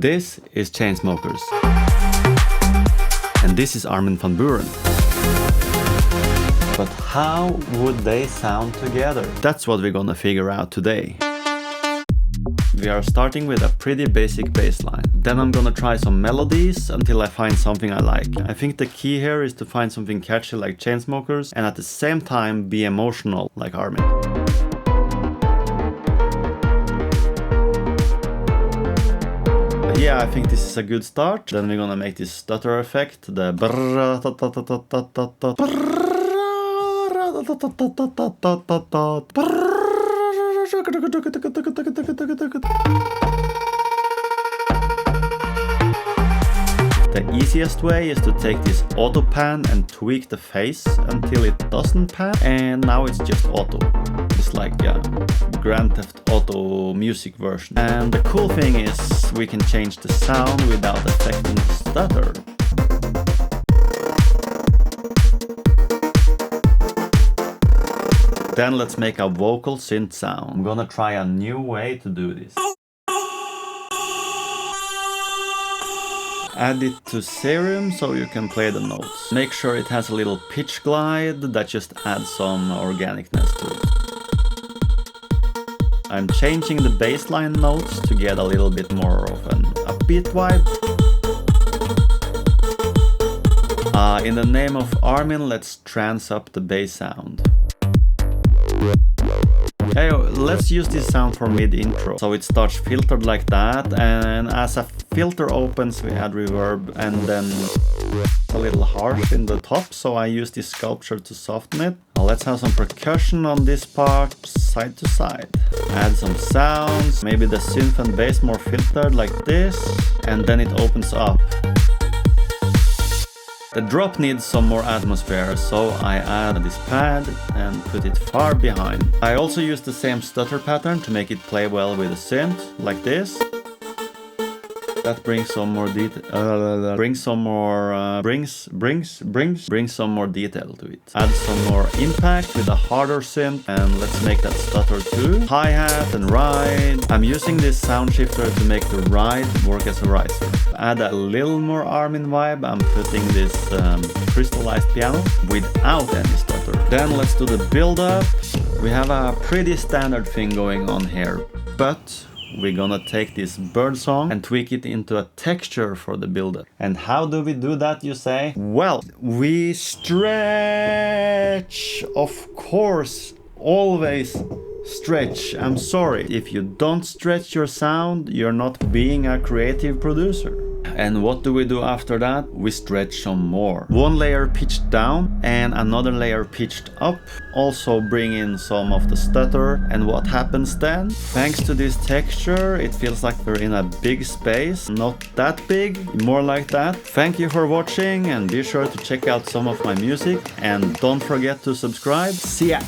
This is Chainsmokers. And this is Armin Van Buuren. But how would they sound together? That's what we're gonna figure out today. We are starting with a pretty basic bass line. Then I'm gonna try some melodies until I find something I like. I think the key here is to find something catchy like Chainsmokers and at the same time be emotional like Armin. Yeah, I think this is a good start. Then we're gonna make this stutter effect, the brrrr, The easiest way is to take this auto pan and tweak the phase until it doesn't pan, and now it's just auto. It's like a Grand Theft Auto music version. And the cool thing is we can change the sound without affecting the stutter. Then let's make a vocal synth sound. I'm gonna try a new way to do this. Add it to Serum so you can play the notes. Make sure it has a little pitch glide that just adds some organicness to it. I'm changing the bassline notes to get a little bit more of an upbeat vibe. In the name of Armin, let's trance up the bass sound. Hey, let's use this sound for mid-intro. So it starts filtered like that, and as a filter opens we add reverb, and then a little harsh in the top, so I use this sculpture to soften it. Now let's have some percussion on this part, side to side. Add some sounds, maybe the synth and bass more filtered like this, and then it opens up. The drop needs some more atmosphere, so I add this pad and put it far behind. I also use the same stutter pattern to make it play well with the synth, like this. That brings some more detail. Brings some more detail to it. Add some more impact with a harder synth, and let's make that stutter too. Hi-hat and ride. I'm using this sound shifter to make the ride work as a riser. Add a little more Armin vibe. I'm putting this crystallized piano without any stutter. Then let's do the build-up. We have a pretty standard thing going on here, but we're gonna take this bird song and tweak it into a texture for the build-up. And how do we do that, you say? Well, we stretch. Of course, always stretch. I'm sorry. If you don't stretch your sound, you're not being a creative producer. And what do we do after that? We stretch some more. One layer pitched down and another layer pitched up. Also bring in some of the stutter. And what happens then? Thanks to this texture, it feels like we're in a big space. Not that big, more like that. Thank you for watching, and be sure to check out some of my music. And don't forget to subscribe. See ya!